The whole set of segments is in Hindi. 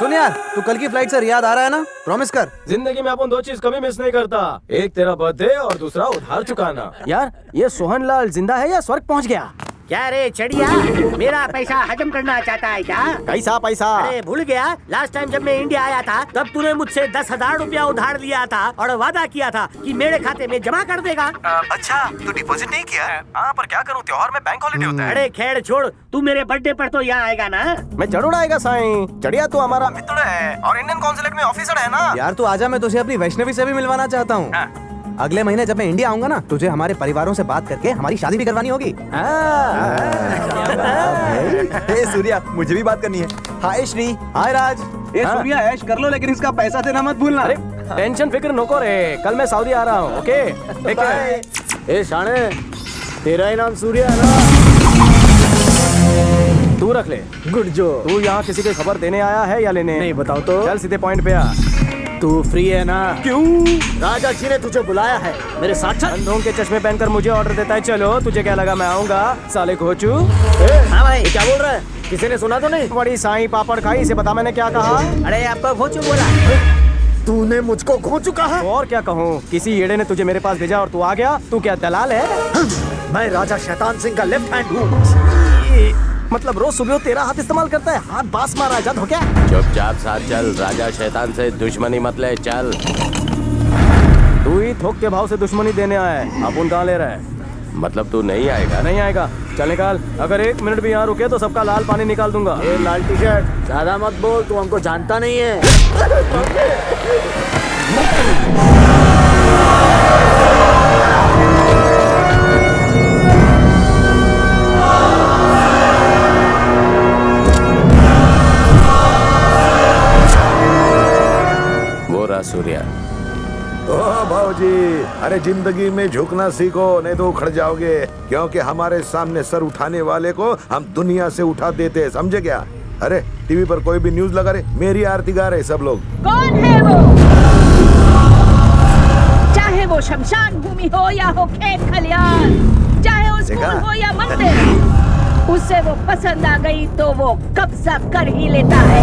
सुन यार, तू कल की फ्लाइट से रियाद आ रहा है ना? प्रॉमिस कर। जिंदगी में अपन दो चीज कभी मिस नहीं करता, एक तेरा बर्थडे और दूसरा उधार चुकाना। यार ये सोहन लाल जिंदा है या स्वर्ग पहुंच गया? क्या रे चढ़िया, मेरा पैसा हजम करना चाहता है क्या? कैसा पैसा? अरे भूल गया, लास्ट टाइम जब मैं इंडिया आया था तब तूने मुझसे 10,000 रुपया उधार लिया था और वादा किया था कि मेरे खाते में जमा कर देगा। अच्छा, तू डिपॉजिट नहीं किया है? हाँ, पर क्या करूँ, त्योहार में बैंक हॉलिडे होता है। अरे खेड़ छोड़, तू मेरे बर्थडे पर तो यहाँ आएगा ना? मैं जरूर आएगा साईं। चढ़िया तू हमारा मित्र है और इंडियन कॉन्सुलेट में ऑफिसर है ना। यार तू आजा, मैं तुझे अपनी वैष्णवी से भी मिलवाना चाहता हूँ। अगले महीने जब मैं इंडिया आऊंगा ना, तुझे हमारे परिवारों से बात करके हमारी शादी भी करवानी होगी। सूर्या, मुझे भी बात करनी है। हाय श्री। हाय राज। सूर्या ऐश कर लो, लेकिन इसका पैसा देना मत भूलना। अरे टेंशन फिक्र नको रे, कल मैं सऊदी आ रहा हूँ। Okay bye. ए शाणे, तेरा ही नाम सूर्या है ना? तू रख ले। गुड जो। तू यहाँ किसी की खबर देने आया है या लेने? नहीं, बताओ तो। चल सीधे पॉइंट पे आ। तू फ्री है ना? क्यों? राजा जी ने तुझे बुलाया है मेरे साथ। अंधों के चश्मे पहनकर मुझे ऑर्डर देता है। चलो, तुझे क्या लगा मैं आऊंगा? साले घोचू। हाँ भाई, क्या बोल रहा है? किसी ने सुना तो नहीं? बड़ी साईं पापड़ खाई, इसे बता मैंने क्या कहा? अरे आपको घोचू बोला। तूने मुझको घोंचू कहा? और क्या कहूँ, किसी येड़े ने तुझे मेरे पास भेजा और तू आ गया। तू क्या दलाल है? मैं राजा शैतान सिंह का लेफ्ट हैंड हूँ। मतलब रोज सुबह तेरा हाथ इस्तेमाल करता है? हाथ बास मारा जा धोखे। चुपचाप साथ चल, राजा शैतान से दुश्मनी मत ले, चल। तू ही थोक के भाव से दुश्मनी देने आया है, अपन कहाँ ले रहा है? मतलब तू नहीं आएगा? नहीं आएगा, चल निकाल। अगर 1 मिनट भी यहाँ रुके तो सबका लाल पानी निकाल दूंगा। ए लाल टी शर्ट, ज्यादा मत बोल, तू हमको जानता नहीं है। वो रहा सूर्या। ओ भाऊजी, अरे जिंदगी में झुकना सीखो, नहीं तो उखड़ जाओगे। क्योंकि हमारे सामने सर उठाने वाले को हम दुनिया से उठा देते हैं, समझे क्या? अरे टीवी पर कोई भी न्यूज लगा रहे, मेरी आरती गा रहे सब लोग। कौन है वो? चाहे वो शमशान भूमि हो या हो खेत खलियान, चाहे वो स्कूल हो या मंदिर, उसे वो पसंद आ गई तो वो कब्जा कर ही लेता है।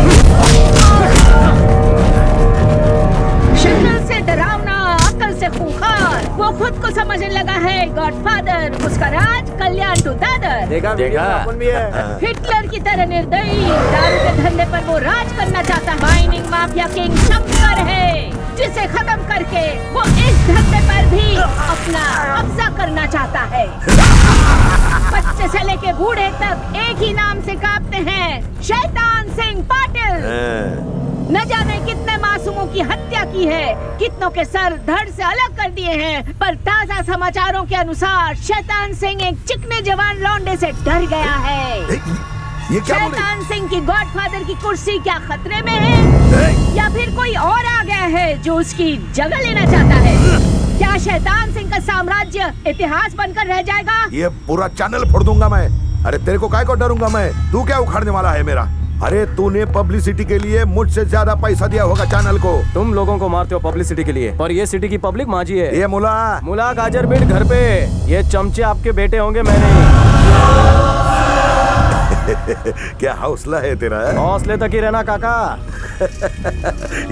शक्ल से डरावना, अकल से खूंखार, वो खुद को समझने लगा है गॉडफादर। उसका राज कल्याण टू दादर। देखा? अपन भी है। हिटलर की तरह निर्दयी, दारू के धंधे पर वो राज करना चाहता है। माइनिंग माफिया किंग शंकर है, जिसे खत्म करके वो इस धंधे पर भी अपना कब्जा करना चाहता है। बच्चे से लेके बूढ़े तक एक ही नाम से कांपते हैं, शैतान सिंह पाटिल। न जाने कितने मासूमों की हत्या की है, कितनों के सर धड़ से अलग कर दिए हैं, पर ताजा समाचारों के अनुसार शैतान सिंह एक चिकने जवान लौंडे से डर गया है। ये क्या बोल रही? शैतान सिंह की गॉडफादर की कुर्सी क्या खतरे में है, या फिर कोई और आ गया है जो उसकी जगह लेना चाहता है? क्या शैतान सिंह का साम्राज्य इतिहास बनकर रह जाएगा? ये पूरा चैनल फोड़ दूंगा मैं। अरे तेरे को काय को डरूंगा मैं? तू क्या उखाड़ने वाला है मेरा? अरे तूने पब्लिसिटी के लिए मुझसे ज्यादा पैसा दिया होगा चैनल को। तुम लोगों को मारते हो पब्लिसिटी के लिए, पर ये सिटी की पब्लिक मांझी है। ये मुला गाजर बीट घर पे, ये चमचे आपके बेटे होंगे, मैं नहीं। क्या हौसला है तेरा? हौसले तक ही रहना काका।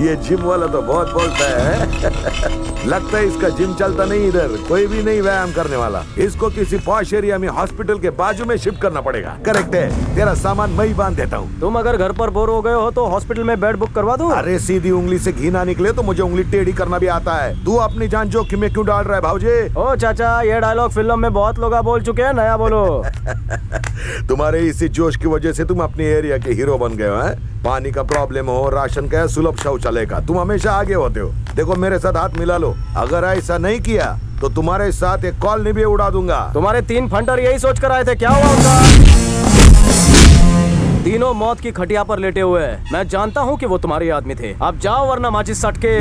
ये जिम वाला तो बहुत बोलता है। लगता है इसका जिम चलता नहीं, इधर कोई भी नहीं व्यायाम करने वाला। इसको किसी पॉश एरिया में हॉस्पिटल के बाजू में शिफ्ट करना पड़ेगा। करेक्ट है, तेरा सामान मैं ही बांध देता हूँ। तुम अगर घर पर बोर हो गए हो तो हॉस्पिटल में बेड बुक करवा दूं? अरे सीधी उंगली से घी ना निकले तो मुझे उंगली टेढ़ी करना भी आता है। तू अपनी जान जोखिम में क्यों डाल रहा है भाऊजी? ओ चाचा, ये डायलॉग फिल्म में बहुत लोग बोल चुके हैं, नया बोलो। तुम्हारे इसी जोश की वजह से तुम अपने एरिया के हीरो बन गए हो। पानी का प्रॉब्लम हो, राशन का, सुलभ शौचालय का, तुम हमेशा आगे होते हो। देखो मेरे साथ हाथ मिला लो, अगर ऐसा नहीं किया तो तुम्हारे साथ एक कॉलोनी भी उड़ा दूंगा। तुम्हारे 3 फंटर यही सोच कर आए थे, क्या हुआ उनका? तीनों मौत की खटिया पर लेटे हुए हैं। मैं जानता हूँ कि वो तुम्हारे आदमी थे। अब जाओ वरना माचिस सट के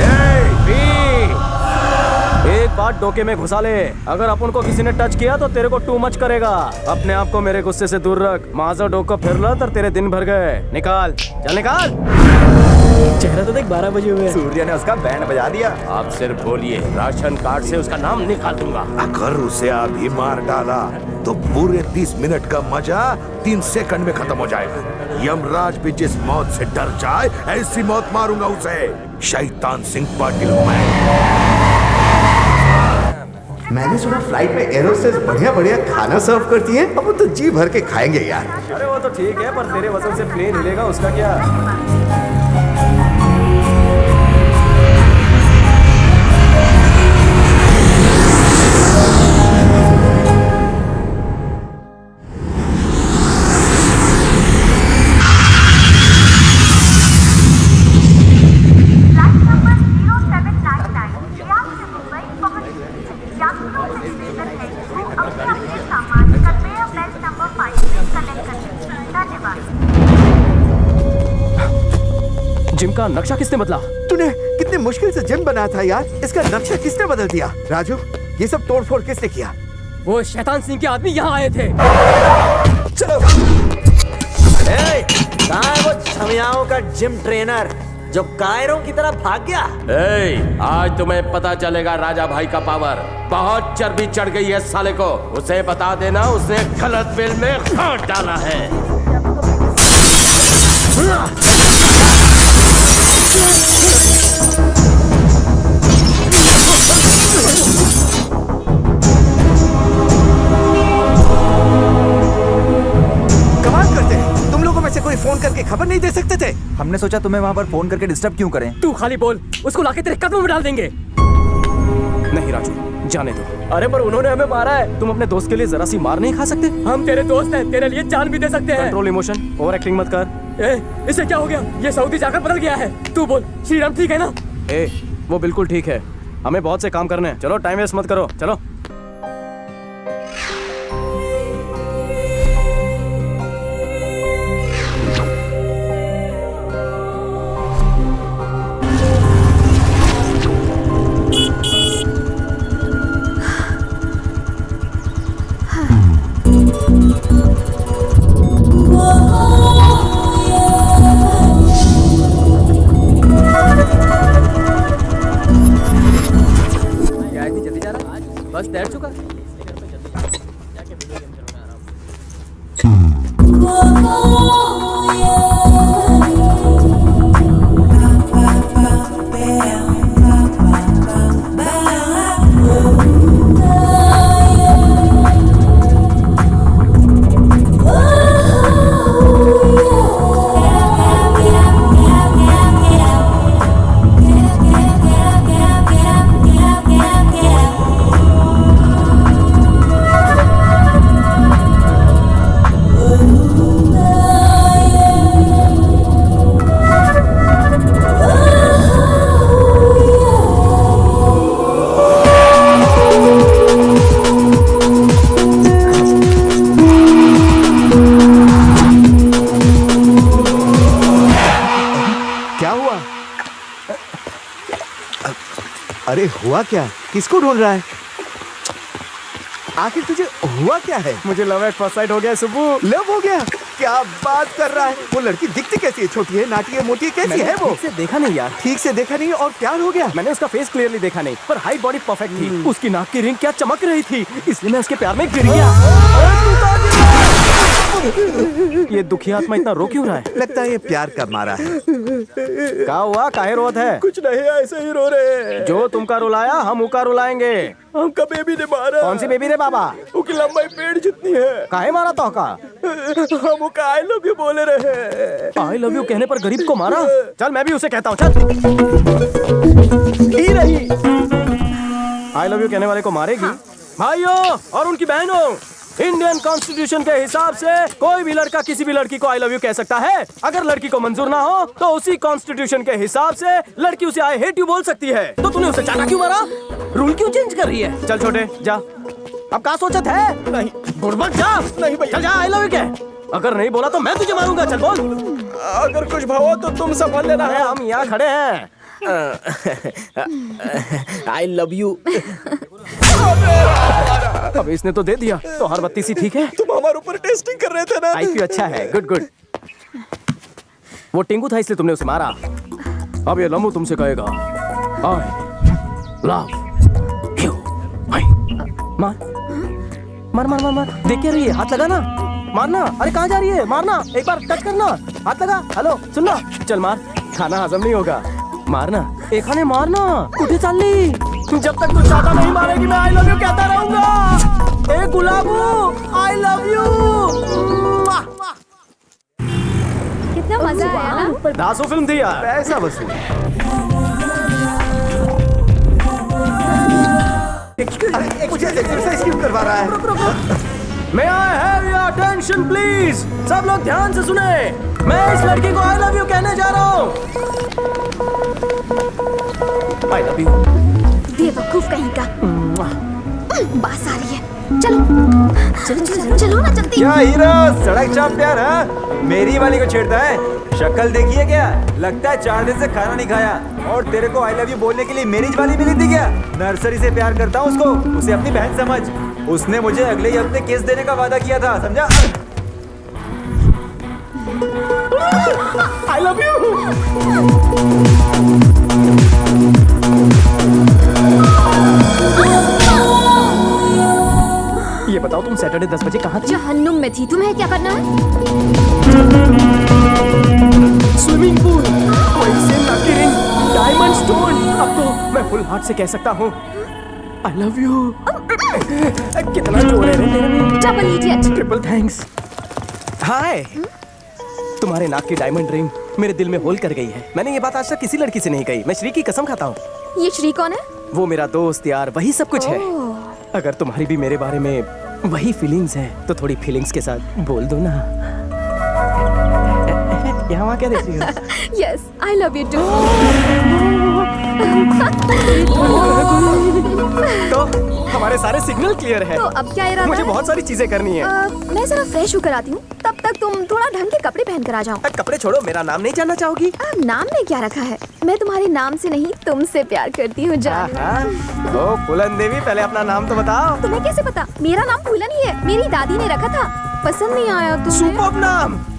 एक बात डोके में घुसा ले। अगर अपन को किसी ने टच किया तो तेरे को टू मच करेगा। अपने आप को मेरे गुस्से से दूर रख। माजा डोका फिर ला तो तेरे दिन भर गए। निकाल, चल निकाल। चेहरा तो देख, 12 बजे हुए। सूर्य ने उसका बैंड बजा दिया। आप सिर्फ बोलिए, राशन कार्ड से उसका नाम निकाल दूंगा। अगर उसे अभी मार डाला तो पूरे 30 मिनट का मजा 3 सेकंड में खत्म हो जाएगा। यमराज भी जिस मौत से डर जाए ऐसी मौत मारूंगा उसे। शैतान सिंह पाटिल हूं मैं। मैंने सुना फ्लाइट में एरोस्टेस बढ़िया बढ़िया खाना सर्व करती है। अब वो तो जी भर के खाएंगे यार। अरे वो तो ठीक है, पर तेरे वजन से प्लेन हिलेगा उसका क्या। जिम का नक्शा किसने बदला? तूने कितने मुश्किल से जिम बनाया था यार, इसका नक्शा किसने बदल दिया? राजू, ये सब तोड़फोड़ किसने किया? वो शैतान सिंह के आदमी यहाँ आए थे। चलो। कहाँ है वो छमियाओं का जिम ट्रेनर जो कायरों की तरह भाग गया? आज तुम्हें पता चलेगा राजा भाई का पावर। बहुत चर्बी चढ़ गई है साले को। उसे बता देना उसने गलत बिल में हाथ डाला है। कमाल करते हैं, तुम लोगों में से कोई फोन करके खबर नहीं दे सकते थे? हमने सोचा तुम्हें वहाँ पर फोन करके डिस्टर्ब क्यों करें। तू खाली बोल, उसको लाके तेरे कदमों में डाल देंगे। नहीं राजू, जाने दो। अरे पर उन्होंने हमें मारा है, तुम अपने दोस्त के लिए जरा सी मार नहीं खा सकते? हम तेरे दोस्त हैं, तेरे लिए जान भी दे सकते हैं। कंट्रोल इमोशन, ओवर एक्टिंग मत कर। इसे क्या हो गया? ये सऊदी जाकर बदल गया है। तू बोल, श्रीराम ठीक है ना? वो बिल्कुल ठीक है। हमें बहुत से काम करने हैं। चलो टाइम वेस्ट मत करो, चलो। बस तैर चुका। अरे हुआ क्या? किसको ढूंढ रहा है? आखिर तुझे हुआ क्या है? मुझे लव एट फर्स्ट साइट हो गया सुबू। लव हो गया? क्या बात कर रहा है? वो लड़की दिखती कैसी है? छोटी है, नाटी है, मोटी है, कैसी है वो? ठीक से देखा नहीं यार। ठीक से देखा नहीं और प्यार हो गया? मैंने उसका फेस क्लियरली देखा नहीं, पर हाइट बॉडी परफेक्ट थी। उसकी नाक की रिंग क्या चमक रही थी, इसलिए मैं उसके प्यार में गिर गया। ये दुखी आत्मा इतना रो क्यों रहा है? लगता है ये प्यार का मारा है। क्या हुआ? काहे रोत है? कुछ नहीं, ऐसे ही रो रहे हैं। जो तुमका रुलाया हम उका रुलाएंगे। हमका बेबी ने मारा। कौन सी बेबी रे बाबा? उसकी लंबाई पेड़ जितनी है। काहे मारा तो का? हम उसका आई लव यू बोले रहे। आई लव यू कहने पर गरीब को मारा? चल मैं भी उसे कहता हूँ, चल। ही रही आई लव यू कहने वाले को मारेगी। भाइयों और उनकी बहनों, इंडियन कॉन्स्टिट्यूशन के हिसाब से कोई भी लड़का किसी भी लड़की को आई लव यू कह सकता है। अगर लड़की को मंजूर ना हो तो उसी कॉन्स्टिट्यूशन के हिसाब से लड़की उसे आई हेट यू बोल सकती है। तो तूने उसे चाटा क्यों मारा? रूल क्यों चेंज कर रही है? चल छोटे जा, अब क्या सोचत है? नहीं गुरबत जा। नहीं भैया, चल जा, आई लव यू कह। अगर नहीं बोला तो मैं तुझे मारूंगा। चल बोल। अगर कुछ भाव तो तुम संभाल लेना है। हम यहाँ खड़े हैं। आई लव यू। अब इसने तो दे दिया, तो हर बत्ती सी ठीक है। तुम हमारे ऊपर टेस्टिंग कर रहे थे ना। आईक्यू अच्छा है, गुड गुड। वो टिंगू था इसलिए तुमने उसे मारा। अब ये लम्बू तुमसे कहेगा आई लव यू। मार मार मार मार मार, देख के रही है, हाथ लगा ना, मारना। अरे कहाँ जा रही है, मारना, एक बार टच करना, हाथ लगा। हेलो सुनना, चल मार, खाना हजम नहीं होगा, मारना एक खाने, मारना। कुठे चालली? जब तक तू चाहता नहीं मारेगी मैं आई लव यू कहता रहूंगा। ए गुलाबू, आई लव यू। कितना मजा आया ना? दासू फिल्म थी यार। पैसा वसूल। मुझे एक्सरसाइज क्यों करवा रहा है? May I have your attention please? सब लोग ध्यान से सुने, मैं इस लड़की को I love you कहने जा रहा हूँ। I love you। बेवकूफ कहीं का। बास आ रही है। चलो चलो चलो चलो ना जल्दी। क्या हीरो सड़क चैंपियन है, मेरी वाली को छेड़ता है? शक्ल देखिए क्या, लगता है 4 दिन से खाना नहीं खाया। और तेरे को आई लव यू बोलने के लिए मेरी वाली मिली थी क्या? नर्सरी से प्यार करता हूँ उसको, उसे अपनी बहन समझ। उसने मुझे अगले ही हफ्ते किस देने का वादा किया था, समझा? I love you। ये बताओ तुम सैटरडे 10 बजे कहाँ थी? जहन्नुम में थी। तुम्हें क्या करना है? स्विमिंग पूल, वहीं से नाकी रिंग, डायमंड स्टोन। अब तो मैं फुल हार्ट से कह सकता हूँ I love you। कितना जोर है रे तेरे में। Double idiot. Triple thanks. हाय, तुम्हारे नाक की डायमंड रिंग मेरे दिल में होल कर गई है। मैंने ये बात आज तक किसी लड़की से नहीं कही। मैं श्री की कसम खाता हूँ। ये श्री कौन है? वो मेरा दोस्त यार, वही सब कुछ है। अगर तुम्हारी भी मेरे बारे में वही फीलिंग्स है तो थोड़ी फीलिंग्स के साथ बोल दो ना। यहाँ वहाँ क्या देख रही हो? Yes, I love you too. तो हमारे सारे सिग्नल क्लियर है। तो अब क्या इरादा मुझे है? बहुत सारी चीजें करनी है। मैं जरा फ्रेश होकर आती हूँ, तब तक तुम थोड़ा ढंग के कपड़े पहन कर आ जाओ। कपड़े छोड़ो, मेरा नाम नहीं जानना चाहोगी? नाम ने क्या रखा है? मैं तुम्हारे नाम से नहीं तुमसे प्यार करती हूँ जान। ओ फूलन देवी, पहले अपना नाम तो बताओ। तुम्हें कैसे पता? मेरा नाम फूलन ही है, मेरी दादी ने रखा था। पसंद नहीं आया तुम्हें? सुपर्ब नाम।